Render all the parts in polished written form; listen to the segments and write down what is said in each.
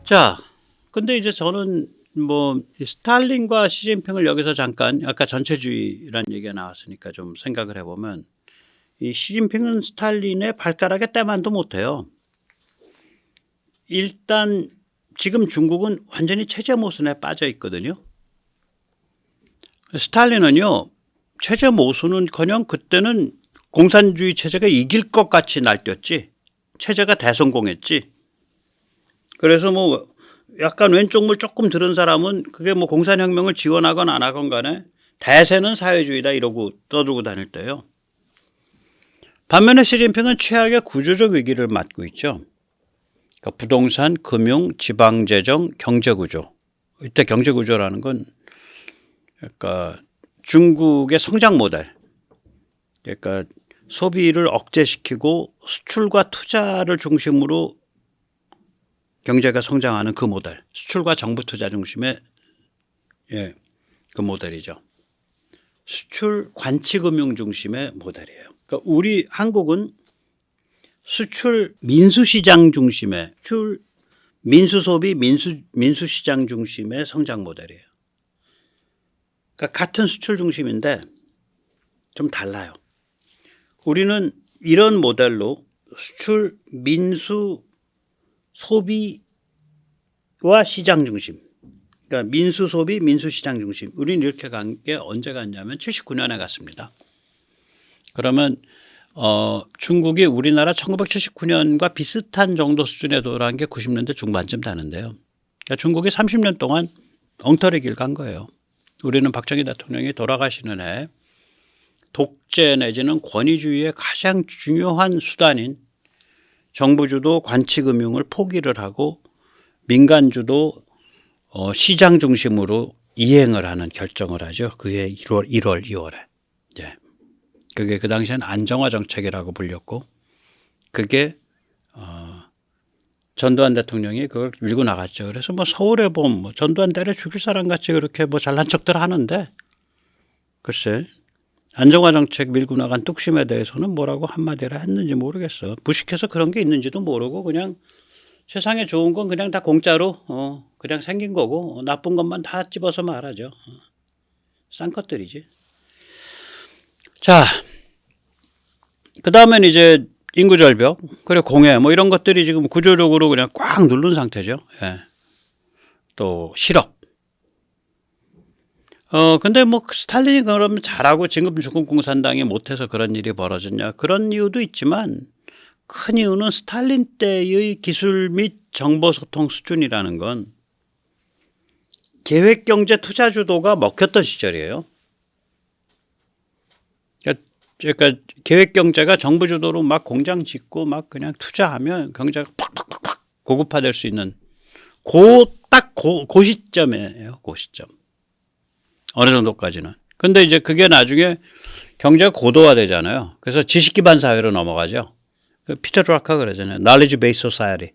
자, 근데 이제 저는 뭐 스탈린과 시진핑을 여기서 잠깐 아까 전체주의란 얘기가 나왔으니까 좀 생각을 해보면 이 시진핑은 스탈린의 발가락에 때만도 못해요. 일단 지금 중국은 완전히 체제 모순에 빠져 있거든요. 스탈린은요, 체제 모순은커녕 그때는 공산주의 체제가 이길 것 같이 날뛰었지, 체제가 대성공했지. 그래서 뭐 약간 왼쪽물 조금 들은 사람은 그게 뭐 공산혁명을 지원하건 안 하건 간에 대세는 사회주의다 이러고 떠들고 다닐 때요. 반면에 시진핑은 최악의 구조적 위기를 맞고 있죠. 그러니까 부동산, 금융, 지방재정, 경제구조. 이때 경제구조라는 건 그러니까 중국의 성장 모델. 그러니까 소비를 억제시키고 수출과 투자를 중심으로 경제가 성장하는 그 모델. 수출과 정부 투자 중심의 그 모델이죠. 수출 관치금융 중심의 모델이에요. 그러니까 우리 한국은 수출 민수시장 중심의 수출 민수소비 민수시장 중심의 성장 모델이에요. 그러니까 같은 수출 중심인데 좀 달라요. 우리는 이런 모델로 수출 민수 소비와 시장 중심, 그러니까 민수 소비 민수 시장 중심. 우리는 이렇게 간 게 언제 갔냐면 79년에 갔습니다. 그러면 중국이 우리나라 1979년과 비슷한 정도 수준에 도달한 게 90년대 중반쯤 되는데요. 그러니까 중국이 30년 동안 엉터리 길 간 거예요. 우리는 박정희 대통령이 돌아가시는 해 독재 내지는 권위주의의 가장 중요한 수단인 정부주도 관치금융을 포기를 하고 민간주도 시장 중심으로 이행을 하는 결정을 하죠. 그게 1월, 2월에. 예. 그게 그 당시엔 안정화 정책이라고 불렸고, 그게 전두환 대통령이 그걸 밀고 나갔죠. 그래서 뭐 서울에 보면 뭐 전두환 때려 죽일 사람 같이 그렇게 뭐 잘난 척들 하는데, 글쎄 안정화 정책 밀고 나간 뚝심에 대해서는 뭐라고 한마디라 했는지 모르겠어. 무식해서 그런 게 있는지도 모르고 그냥 세상에 좋은 건 그냥 다 공짜로 그냥 생긴 거고 나쁜 것만 다 집어서 말하죠. 싼 것들이지. 자, 그 다음엔 이제 인구 절벽, 그리고 공해 뭐 이런 것들이 지금 구조적으로 그냥 꽉 누른 상태죠. 예. 또 실업. 근데 뭐 스탈린이 그러면 잘하고 지금 중국 공산당이 못해서 그런 일이 벌어졌냐? 그런 이유도 있지만 큰 이유는 스탈린 때의 기술 및 정보 소통 수준이라는 건 계획경제 투자 주도가 먹혔던 시절이에요. 그러니까 계획경제가 정부 주도로 막 공장 짓고 막 그냥 투자하면 경제가 팍팍팍팍 고급화될 수 있는 그 시점이에요. 그 시점. 어느 정도까지는. 근데 이제 그게 나중에 경제가 고도화되잖아요. 그래서 지식 기반 사회로 넘어가죠. 피터 드라커가 그러잖아요. Knowledge Based Society.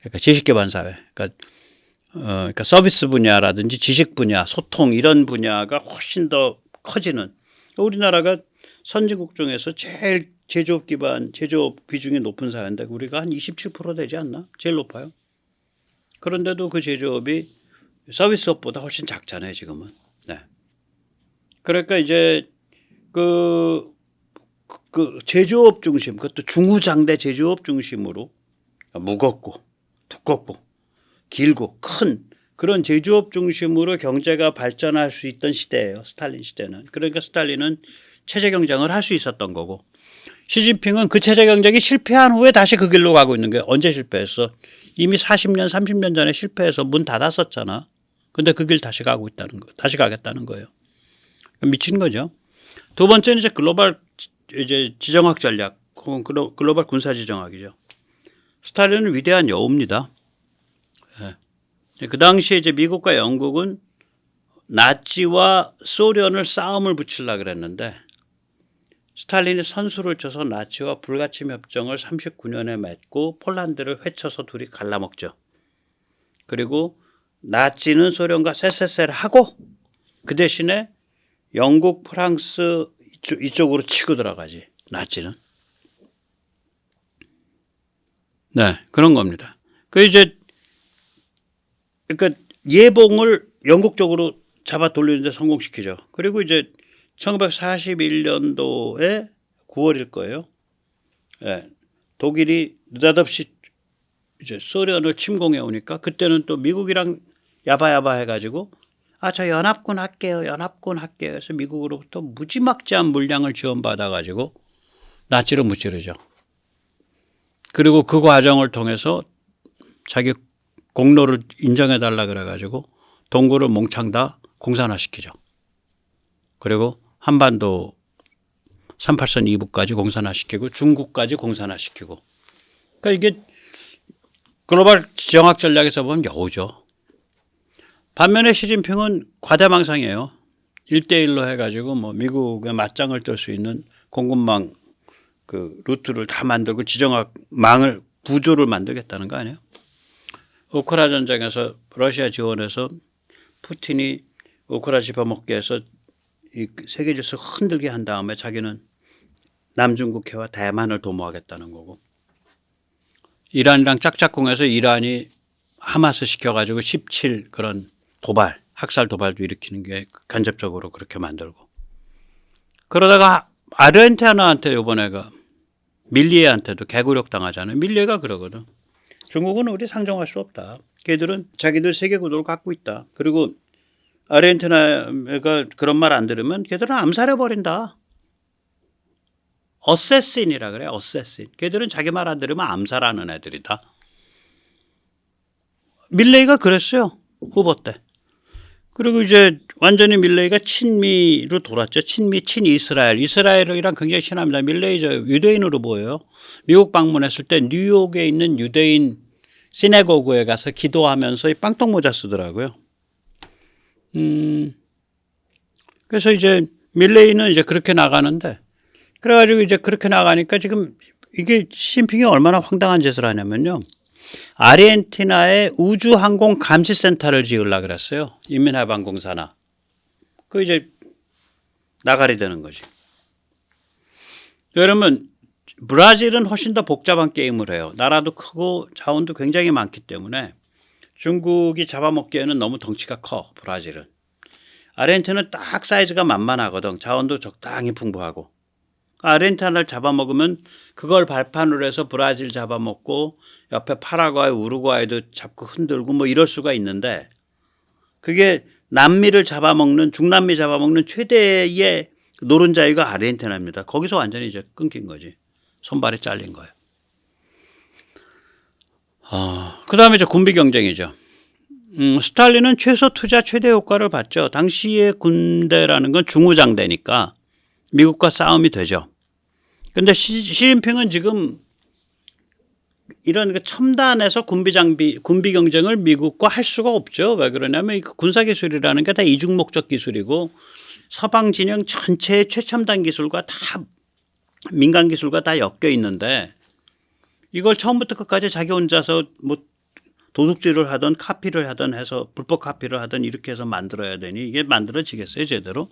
그러니까 지식 기반 사회. 그러니까 서비스 분야라든지 지식 분야, 소통 이런 분야가 훨씬 더 커지는. 우리나라가 선진국 중에서 제일 제조업 비중이 높은 사회인데 우리가 한 27% 되지 않나? 제일 높아요. 그런데도 그 제조업이 서비스업보다 훨씬 작잖아요, 지금은. 네. 그러니까 이제 그 제조업 중심, 그것도 중후장대 제조업 중심으로 무겁고 두껍고 길고 큰 그런 제조업 중심으로 경제가 발전할 수 있던 시대예요. 스탈린 시대는. 그러니까 스탈린은 체제 경쟁을 할 수 있었던 거고 시진핑은 그 체제 경쟁이 실패한 후에 다시 그 길로 가고 있는 게 언제 실패했어? 이미 40년, 30년 전에 실패해서 문 닫았었잖아. 근데 그 길 다시 가고 있다는 거, 다시 가겠다는 거예요. 미친 거죠. 두 번째는 이제 글로벌 이제 지정학 전략, 혹은 글로벌 군사 지정학이죠. 스탈린은 위대한 여우입니다. 네. 그 당시에 이제 미국과 영국은 나치와 소련을 싸움을 붙이려고 그랬는데 스탈린이 선수를 쳐서 나치와 불가침 협정을 39년에 맺고 폴란드를 회쳐서 둘이 갈라먹죠. 그리고 나치는 소련과 쎄쎄쎄를 하고 그 대신에 영국, 프랑스 이쪽으로 치고 들어가지. 나치는. 네, 그런 겁니다. 그 이제 그러니까 예봉을 영국 쪽으로 잡아 돌리는데 성공시키죠. 그리고 이제 1941년도에 9월일 거예요. 예, 독일이 느닷없이 이제 소련을 침공해 오니까 그때는 또 미국이랑 야바야바 해가지고 저 연합군 할게요. 연합군 할게요. 그래서 미국으로부터 무지막지한 물량을 지원받아가지고 나치를 무찌르죠. 그리고 그 과정을 통해서 자기 공로를 인정해달라 그래가지고 동구를 몽창 다 공산화시키죠. 그리고 한반도 38선 2부까지 공산화시키고 중국까지 공산화시키고. 그러니까 이게 글로벌 정학 전략에서 보면 여우죠. 반면에 시진핑은 과대망상이에요. 1대1로 해가지고 뭐 미국의 맞짱을 뜰 수 있는 공급망 그 루트를 다 만들고 지정학 망을 구조를 만들겠다는 거 아니에요? 우크라 전쟁에서 러시아 지원해서 푸틴이 우크라 집어먹게 해서 이 세계 질서 흔들게 한 다음에 자기는 남중국해와 대만을 도모하겠다는 거고, 이란이랑 짝짝꿍해서 이란이 하마스 시켜가지고 17 그런 도발, 학살 도발도 일으키는 게 간접적으로 그렇게 만들고, 그러다가 아르헨티나한테 이번에가 밀리에한테도 개구력 당하잖아요. 밀리에가 그러거든. 중국은 우리 상정할 수 없다. 걔들은 자기들 세계 구도를 갖고 있다. 그리고 아르헨티나가 그런 말 안 들으면 걔들은 암살해버린다. 어세신이라 그래. 어세신. 걔들은 자기 말 안 들으면 암살하는 애들이다. 밀레이가 그랬어요. 후보 때. 그리고 이제 완전히 밀레이가 친미로 돌았죠. 친미, 친이스라엘. 이스라엘이랑 굉장히 친합니다. 밀레이 저 유대인으로 보여요. 미국 방문했을 때 뉴욕에 있는 유대인 시내고그에 가서 기도하면서 빵떡 모자 쓰더라고요. 그래서 이제 밀레이는 이제 그렇게 나가는데, 그래가지고 이제 그렇게 나가니까 지금 이게 시진핑이 얼마나 황당한 짓을 하냐면요. 아르헨티나에 우주항공 감시센터를 지으려고 그랬어요. 인민해방공사나. 그 이제 나가리 되는 거지. 그러면 브라질은 훨씬 더 복잡한 게임을 해요. 나라도 크고 자원도 굉장히 많기 때문에 중국이 잡아먹기에는 너무 덩치가 커, 브라질은. 아르헨티나는 딱 사이즈가 만만하거든. 자원도 적당히 풍부하고. 아르헨티나를 잡아먹으면 그걸 발판으로 해서 브라질 잡아먹고 옆에 파라과이, 우루과이도 잡고 흔들고 뭐 이럴 수가 있는데, 그게 남미를 잡아먹는, 중남미 잡아먹는 최대의 노른자위가 아르헨티나입니다. 거기서 완전히 이제 끊긴 거지. 손발이 잘린 거예요. 그 다음에 이제 군비 경쟁이죠. 스탈린은 최소 투자 최대 효과를 봤죠. 당시의 군대라는 건 중후장대니까 미국과 싸움이 되죠. 근데 시진핑은 지금 이런 첨단에서 군비 경쟁을 미국과 할 수가 없죠. 왜 그러냐면 이 군사 기술이라는 게 다 이중 목적 기술이고 서방 진영 전체의 최첨단 기술과 다 민간 기술과 다 엮여 있는데, 이걸 처음부터 끝까지 자기 혼자서 뭐 도둑질을 하든 카피를 하든 해서 불법 카피를 하든 이렇게 해서 만들어야 되니 이게 만들어지겠어요, 제대로?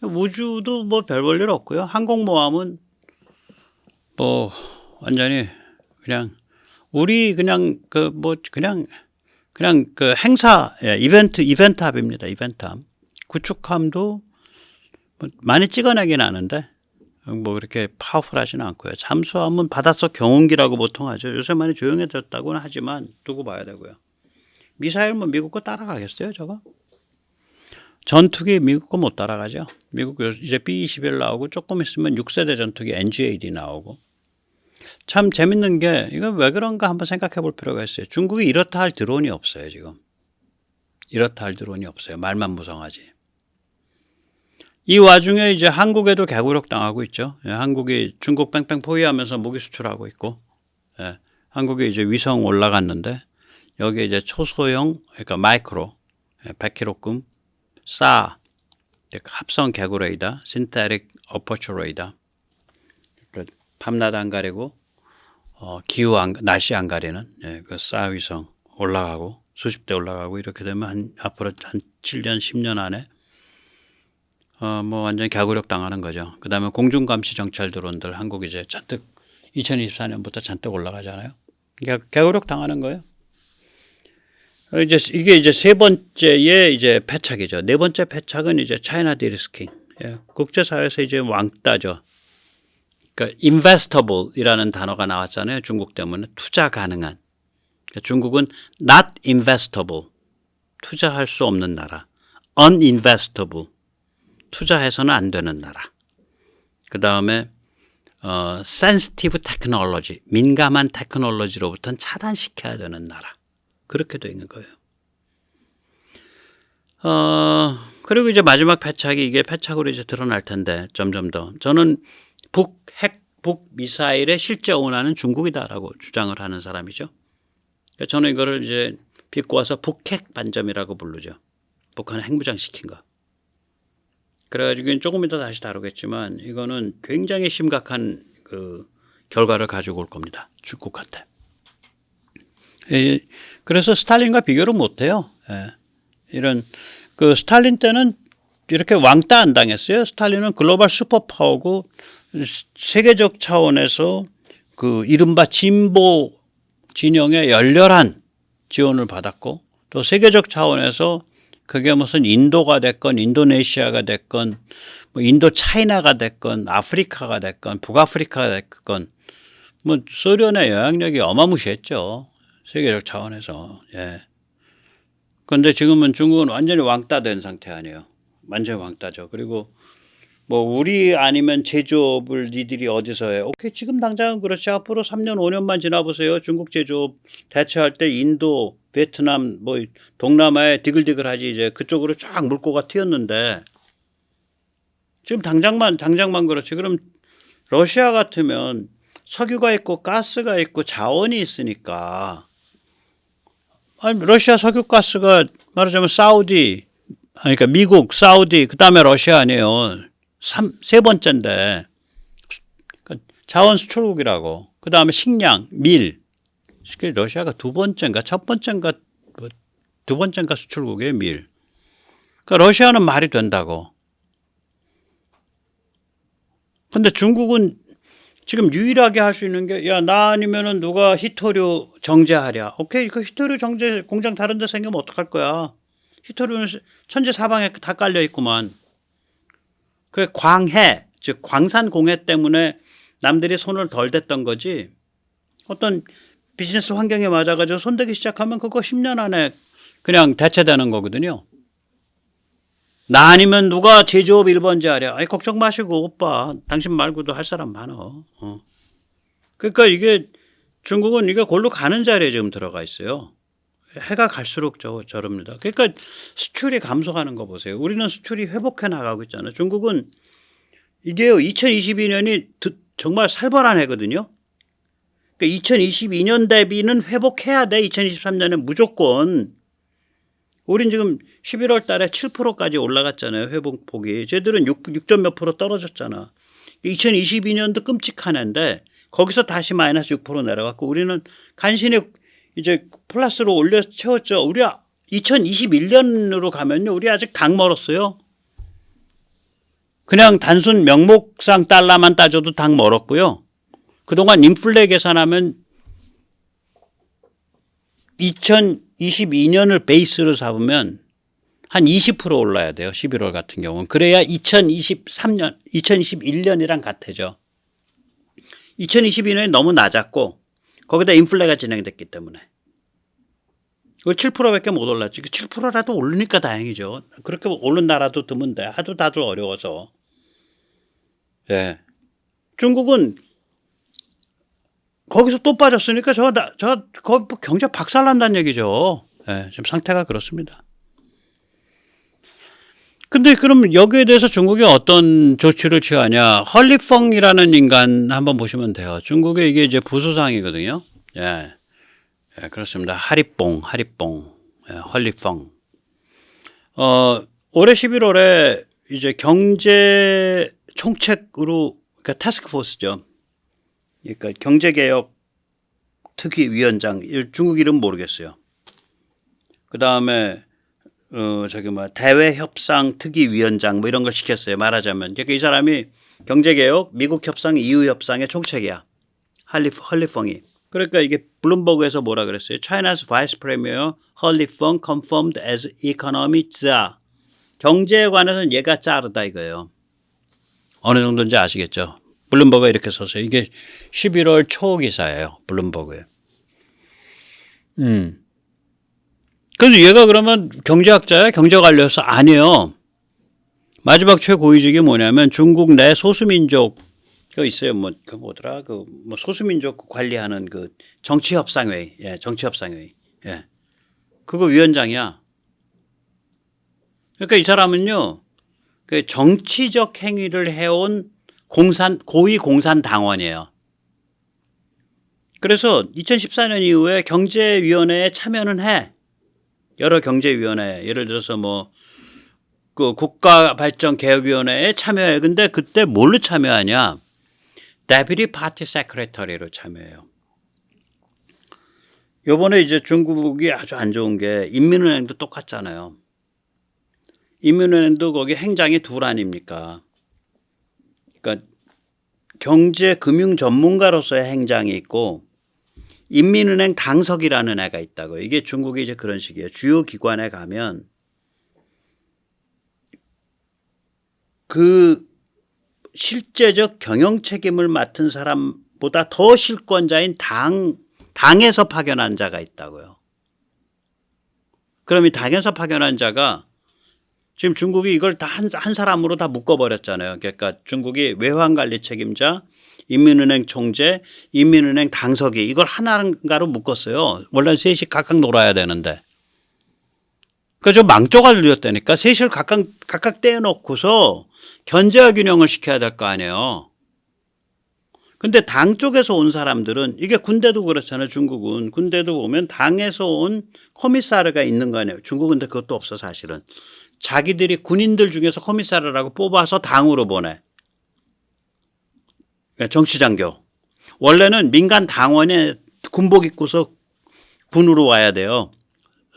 우주도 뭐 별 볼 일 없고요. 항공모함은 뭐 완전히 그냥 우리 그냥 그냥 그 행사, 이벤트함입니다. 이벤트함. 구축함도 뭐 많이 찍어내긴 하는데 뭐 그렇게 파워풀하지는 않고요. 잠수함은 바닷속 경운기라고 보통 하죠. 요새 많이 조용해졌다고는 하지만 두고 봐야 되고요. 미사일 뭐 미국 거 따라가겠어요, 저거? 전투기 미국 거 못 따라가죠. 미국 이제 B-21 나오고 조금 있으면 6세대 전투기 NGAD 나오고. 참 재밌는 게 이건 왜 그런가 한번 생각해 볼 필요가 있어요. 중국이 이렇다 할 드론이 없어요, 지금. 이렇다 할 드론이 없어요. 말만 무성하지. 이 와중에 이제 한국에도 개구력 당하고 있죠. 예, 한국이 중국 뺑뺑 포위하면서 무기 수출하고 있고, 예, 한국이 이제 위성 올라갔는데 여기에 이제 초소형, 그러니까 마이크로, 100kg급 사 합성 개구 레이더, 신테릭 어퍼처 레이더, 밤낮 안 가리고 날씨 안 가리는, 예, 그 사 위성 올라가고 수십 대 올라가고 이렇게 되면 앞으로 한 7년 10년 안에 뭐 완전히 개구력 당하는 거죠. 그 다음에 공중감시 정찰 드론들 한국 이제 잔뜩 2024년부터 잔뜩 올라가잖아요. 그러니까 개구력 당하는 거예요. 이제 이게 이제 세 번째의 이제 패착이죠. 네 번째 패착은 이제 차이나 디리스킹. 예, 국제사회에서 이제 왕따죠. 그러니까 investable이라는 단어가 나왔잖아요. 중국 때문에 투자 가능한. 그러니까 중국은 not investable, 투자할 수 없는 나라. uninvestable, 투자해서는 안 되는 나라. 그 다음에 sensitive technology, 민감한 테크놀로지로부터는 차단시켜야 되는 나라. 그렇게 되어 있는 거예요. 그리고 이제 마지막 패착이 이게 패착으로 이제 드러날 텐데 점점 더 저는 북 미사일의 실제 오너는 중국이다라고 주장을 하는 사람이죠. 그러니까 저는 이거를 이제 비꼬아서 북핵 반점이라고 부르죠. 북한을 핵무장시킨 거. 그래가지고 조금 이따 다시 다루겠지만 이거는 굉장히 심각한 그 결과를 가지고 올 겁니다. 중국한테. 그래서 스탈린과 비교를 못해요. 예. 이런 그 스탈린 때는 이렇게 왕따 안 당했어요. 스탈린은 글로벌 슈퍼파워고 세계적 차원에서 그 이른바 진보 진영의 열렬한 지원을 받았고 또 세계적 차원에서 그게 무슨 인도가 됐건 인도네시아가 됐건 뭐 인도 차이나가 됐건 아프리카가 됐건 북아프리카가 됐건 뭐 소련의 영향력이 어마무시했죠. 세계적 차원에서. 예. 그런데 지금은 중국은 완전히 왕따 된 상태 아니에요. 완전히 왕따죠. 그리고 뭐 우리 아니면 제조업을 니들이 어디서 해? 오케이 지금 당장은 그렇지. 앞으로 3년 5년만 지나보세요. 중국 제조업 대체할 때 인도, 베트남, 뭐 동남아에 디글디글하지 이제 그쪽으로 쫙 물꼬가 튀었는데 지금 당장만 그렇지. 그럼 러시아 같으면 석유가 있고 가스가 있고 자원이 있으니까 아니 러시아 석유 가스가 말하자면 사우디 그러니까 미국, 사우디 그다음에 러시아 아니에요. 세 번째인데 자원 수출국이라고. 그다음에 식량, 밀. 러시아가 두 번째인가 두 번째인가 수출국이에요, 밀. 그러니까 러시아는 말이 된다고. 근데 중국은 지금 유일하게 할 수 있는 게 야, 나 아니면은 누가 히토류 정제하랴. 오케이, 그 히토류 정제 공장 다른 데 생기면 어떡할 거야. 히토류는 천지사방에 다 깔려 있구만. 그 광해, 즉 광산공해 때문에 남들이 손을 덜 댔던 거지. 어떤 비즈니스 환경에 맞아가지고 손대기 시작하면 그거 10년 안에 그냥 대체되는 거거든요. 나 아니면 누가 제조업 1번지 하랴. 아니 걱정 마시고 오빠 당신 말고도 할 사람 많어. 그러니까 이게 중국은 이게 골로 가는 자리에 지금 들어가 있어요. 해가 갈수록 저럽니다. 그러니까 수출이 감소하는 거 보세요. 우리는 수출이 회복해 나가고 있잖아요. 중국은 이게요 2022년이 정말 살벌한 해거든요. 그러니까 2022년 대비는 회복해야 돼. 2023년에 무조건. 우린 지금 11월 달에 7%까지 올라갔잖아요. 회복폭이. 쟤들은 6점 몇 프로 떨어졌잖아. 2022년도 끔찍한 해인데 거기서 다시 마이너스 6% 내려갔고 우리는 간신히 이제 플러스로 올려 채웠죠. 우리 2021년으로 가면요. 우리 아직 당 멀었어요. 그냥 단순 명목상 달러만 따져도 당 멀었고요. 그동안 인플레 계산하면 2022년을 베이스로 잡으면 한 20% 올라야 돼요. 11월 같은 경우는. 그래야 2021년이랑 같아져. 2022년이 너무 낮았고 거기다 인플레가 진행됐기 때문에. 그 7%밖에 못 올랐지. 7%라도 오르니까 다행이죠. 그렇게 오른 나라도 드문데 하도 다들 어려워서. 예. 중국은 거기서 또 빠졌으니까 거기 경제 박살난다는 얘기죠. 예, 지금 상태가 그렇습니다. 근데 그럼 여기에 대해서 중국이 어떤 조치를 취하냐? 헐리펑이라는 인간 한번 보시면 돼요. 중국의 이게 이제 부수상이거든요. 예. 예, 그렇습니다. 하리뽕. 예, 헐리펑. 올해 11월에 이제 경제 총책으로, 그러니까 타스크포스죠. 그러니까 경제개혁 특위위원장, 중국 이름 모르겠어요. 그 다음에 대외협상 특위위원장 뭐 이런 걸 시켰어요. 말하자면. 그러니까 이 사람이 경제개혁, 미국 협상, EU 협상의 총책이야. 헐리펑이. 그러니까 이게 블룸버그에서 뭐라 그랬어요? China's Vice Premier He Lifeng confirmed as economy czar. 경제에 관해서는 얘가 짜르다 이거예요. 어느 정도인지 아시겠죠? 블룸버그가 이렇게 썼어요. 이게 11월 초 기사예요. 블룸버그에. 그래서 얘가 그러면 경제학자야? 경제관료였어? 아니에요. 마지막 최고위직이 뭐냐면 중국 내 소수민족 그 있어요. 뭐 그 뭐더라? 그 뭐 소수민족 관리하는 그 정치협상회의. 예, 정치협상회의. 예. 그거 위원장이야. 그러니까 이 사람은요. 그 정치적 행위를 해온 고위 공산당원이에요. 그래서 2014년 이후에 경제위원회에 참여는 해. 여러 경제위원회, 예를 들어서 뭐 그 국가발전개혁위원회에 참여해. 근데 그때 뭘로 참여하냐? Deputy Party Secretary로 참여해요. 요번에 이제 중국이 아주 안 좋은 게 인민은행도 똑같잖아요. 인민은행도 거기 행장이 둘 아닙니까? 그러니까 경제 금융 전문가로서의 행장이 있고 인민은행 당석이라는 애가 있다고요. 이게 중국이 이제 그런 식이에요. 주요 기관에 가면 그 실제적 경영 책임을 맡은 사람보다 더 실권자인 당에서 파견한 자가 있다고요. 그럼 이 당에서 파견한 자가 지금 중국이 이걸 다 한 사람으로 다 묶어버렸잖아요. 그러니까 중국이 외환관리 책임자, 인민은행 총재, 인민은행 당석이 이걸 하나인가로 묶었어요. 원래 셋이 각각 놀아야 되는데. 그래서 망조가 들렸다니까 셋을 각각 떼어놓고서 견제와 균형을 시켜야 될 거 아니에요. 근데 당 쪽에서 온 사람들은 이게 군대도 그렇잖아요. 중국은 군대도 보면 당에서 온 커미사르가 있는 거 아니에요. 중국은 근데 그것도 없어 사실은. 자기들이 군인들 중에서 커미사르라고 뽑아서 당으로 보내. 정치장교. 원래는 민간 당원에 군복 입고서 군으로 와야 돼요.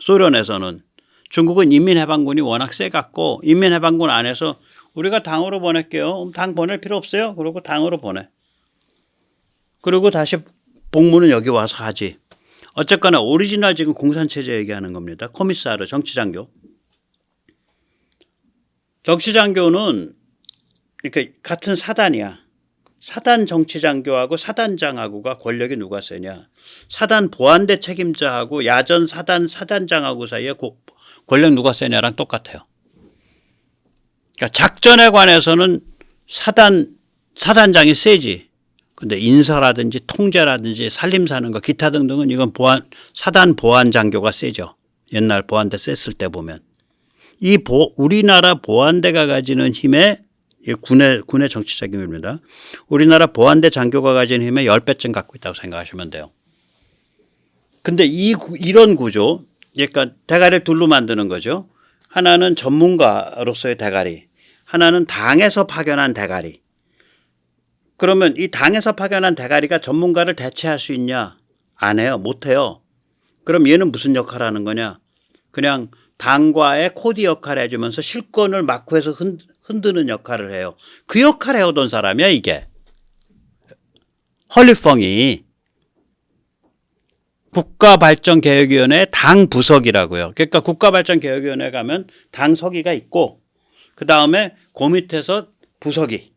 소련에서는. 중국은 인민해방군이 워낙 세갖고 인민해방군 안에서 우리가 당으로 보낼게요. 당 보낼 필요 없어요. 그러고 당으로 보내. 그리고 다시 복무는 여기 와서 하지. 어쨌거나 오리지널 지금 공산체제 얘기하는 겁니다. 커미사르 정치장교. 정치장교는 그러니까 같은 사단이야. 사단 정치장교하고 사단장하고가 권력이 누가 세냐. 사단 보안대 책임자하고 야전 사단장하고 사이에 권력 누가 세냐랑 똑같아요. 그러니까 작전에 관해서는 사단장이 세지. 근데 인사라든지 통제라든지 살림사는 거 기타 등등은 이건 사단 보안장교가 세죠. 옛날 보안대 셌을 때 보면. 우리나라 보안대가 가지는 힘에 군의 정치 책임입니다. 우리나라 보안대 장교가 가지는 힘의 10배쯤 갖고 있다고 생각하시면 돼요. 근데 이런 구조, 그러니까 대가리를 둘로 만드는 거죠. 하나는 전문가로서의 대가리, 하나는 당에서 파견한 대가리. 그러면 이 당에서 파견한 대가리가 전문가를 대체할 수 있냐? 안 해요. 못 해요. 그럼 얘는 무슨 역할을 하는 거냐? 그냥 당과의 코디 역할을 해주면서 실권을 막후해서 흔드는 역할을 해요. 그 역할을 해오던 사람이야 이게. 헐리펑이 국가발전개혁위원회 당 부석이라고요. 그러니까 국가발전개혁위원회 가면 당서기가 있고 그 다음에 그 밑에서 부석이.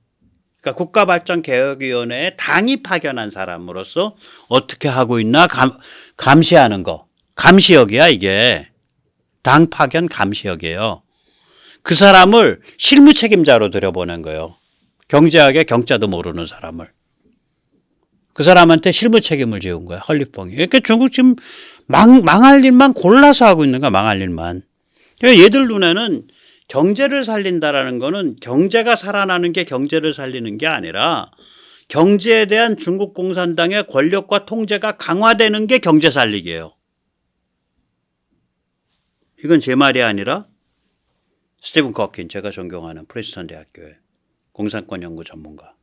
그러니까 국가발전개혁위원회에 당이 파견한 사람으로서 어떻게 하고 있나 감시하는 거. 감시역이야 이게. 당 파견 감시역이에요. 그 사람을 실무 책임자로 들여보낸 거예요. 경제학의 경자도 모르는 사람을. 그 사람한테 실무 책임을 지은 거야. 헐리펑이. 그러니까 중국 지금 망할 일만 골라서 하고 있는 거야. 망할 일만. 그러니까 얘들 눈에는 경제를 살린다라는 거는 경제가 살아나는 게 경제를 살리는 게 아니라 경제에 대한 중국 공산당의 권력과 통제가 강화되는 게 경제 살리기예요. 이건 제 말이 아니라 스티븐 커킨, 제가 존경하는 프린스턴 대학교의 공산권 연구 전문가.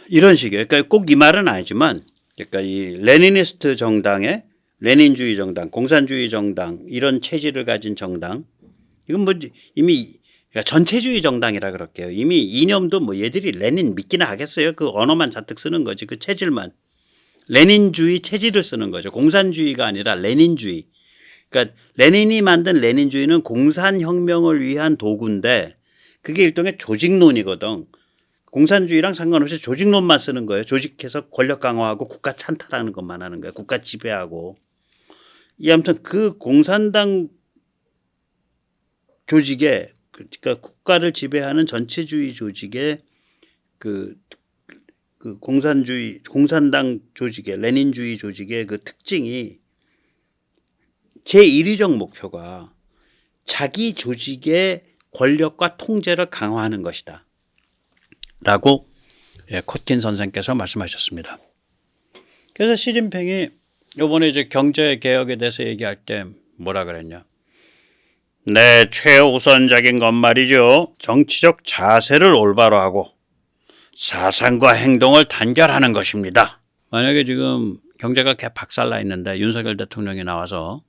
이런 식이에요. 그러니까 꼭 이 말은 아니지만, 그러니까 이 레니니스트 정당의 레닌주의 정당, 공산주의 정당, 이런 체질을 가진 정당, 이건 뭐 이미 그러니까 전체주의 정당이라 그럴게요. 이미 이념도 뭐 얘들이 레닌 믿기나 하겠어요. 그 언어만 잔뜩 쓰는 거지. 그 체질만. 레닌주의 체질을 쓰는 거죠. 공산주의가 아니라 레닌주의. 그러니까 레닌이 만든 레닌주의는 공산혁명을 위한 도구인데 그게 일종의 조직론이거든. 공산주의랑 상관없이 조직론만 쓰는 거예요. 조직해서 권력 강화하고 국가 찬탈하는 것만 하는 거예요. 국가 지배하고. 아무튼 그 공산당 조직에 그러니까 국가를 지배하는 전체주의 조직의 그 공산당 조직의 레닌주의 조직의 그 특징이 제1위적 목표가 자기 조직의 권력과 통제를 강화하는 것이다. 라고 코틴 선생께서 말씀하셨습니다. 그래서 시진핑이 이번에 이제 경제 개혁에 대해서 얘기할 때 뭐라 그랬냐? 네, 최우선적인 건 말이죠. 정치적 자세를 올바로 하고 사상과 행동을 단결하는 것입니다. 만약에 지금 경제가 박살나 있는데 윤석열 대통령이 나와서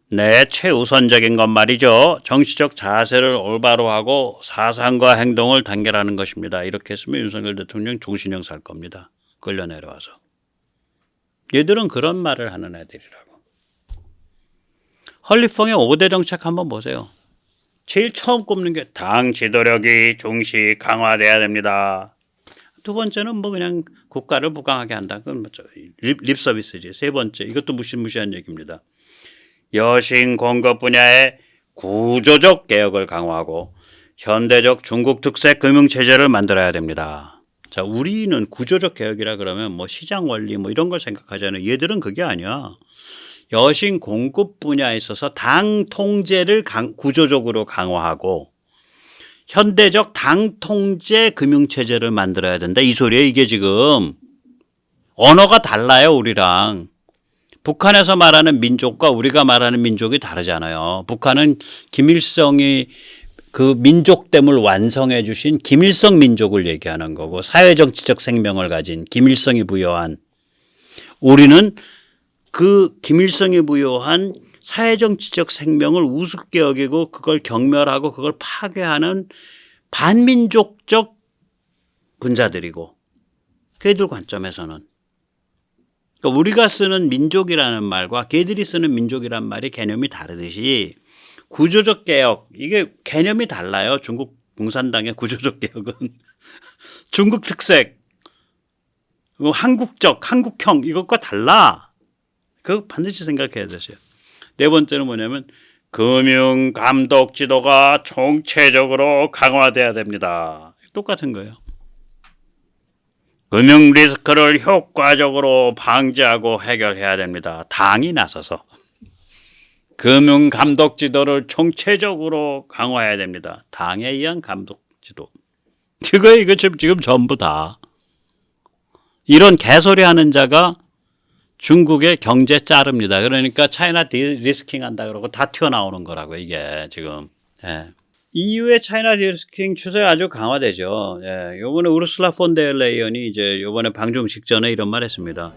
네, 최우선적인 건 말이죠. 정치적 자세를 올바로 하고 사상과 행동을 단결하는 것입니다. 이렇게 했으면 윤석열 대통령 종신형 살 겁니다. 끌려 내려와서. 얘들은 그런 말을 하는 애들이라고. 헐리펑의 5대 정책 한번 보세요. 제일 처음 꼽는 게 당 지도력이 중시 강화돼야 됩니다. 두 번째는 뭐 그냥 국가를 부강하게 한다. 그건 뭐 립 서비스지. 세 번째, 이것도 무시무시한 얘기입니다. 여신 공급 분야의 구조적 개혁을 강화하고 현대적 중국 특색 금융체제를 만들어야 됩니다. 자, 우리는 구조적 개혁이라 그러면 뭐 시장 원리 뭐 이런 걸 생각하잖아요. 얘들은 그게 아니야. 여신 공급 분야에 있어서 당 통제를 구조적으로 강화하고 현대적 당 통제 금융체제를 만들어야 된다. 이 소리예요. 이게 지금 언어가 달라요. 우리랑. 북한에서 말하는 민족과 우리가 말하는 민족이 다르잖아요. 북한은 김일성이 그 민족됨을 완성해 주신 김일성 민족을 얘기하는 거고 사회정치적 생명을 가진 김일성이 부여한, 우리는 그 김일성이 부여한 사회정치적 생명을 우습게 여기고 그걸 경멸하고 그걸 파괴하는 반민족적 분자들이고, 걔들 관점에서는 그러니까 우리가 쓰는 민족이라는 말과 걔들이 쓰는 민족이란 말이 개념이 다르듯이 구조적 개혁, 이게 개념이 달라요. 중국 공산당의 구조적 개혁은 중국 특색, 한국적, 한국형 이것과 달라. 그거 반드시 생각해야 되세요. 네 번째는 뭐냐면 금융 감독 지도가 총체적으로 강화돼야 됩니다. 똑같은 거예요. 금융 리스크를 효과적으로 방지하고 해결해야 됩니다. 당이 나서서 금융 감독 지도를 총체적으로 강화해야 됩니다. 당에 의한 감독 지도. 이거 지금 전부 다 이런 개소리 하는 자가 중국의 경제 짜릅니다. 그러니까 차이나 디리스킹 한다 그러고 다 튀어나오는 거라고 이게 지금. 예. EU의 차이나 디리스킹 추세 아주 강화되죠. 예. 요번에 우르슬라 폰 데르 레이언이 이제 요번에 방중식 전에 이런 말 했습니다.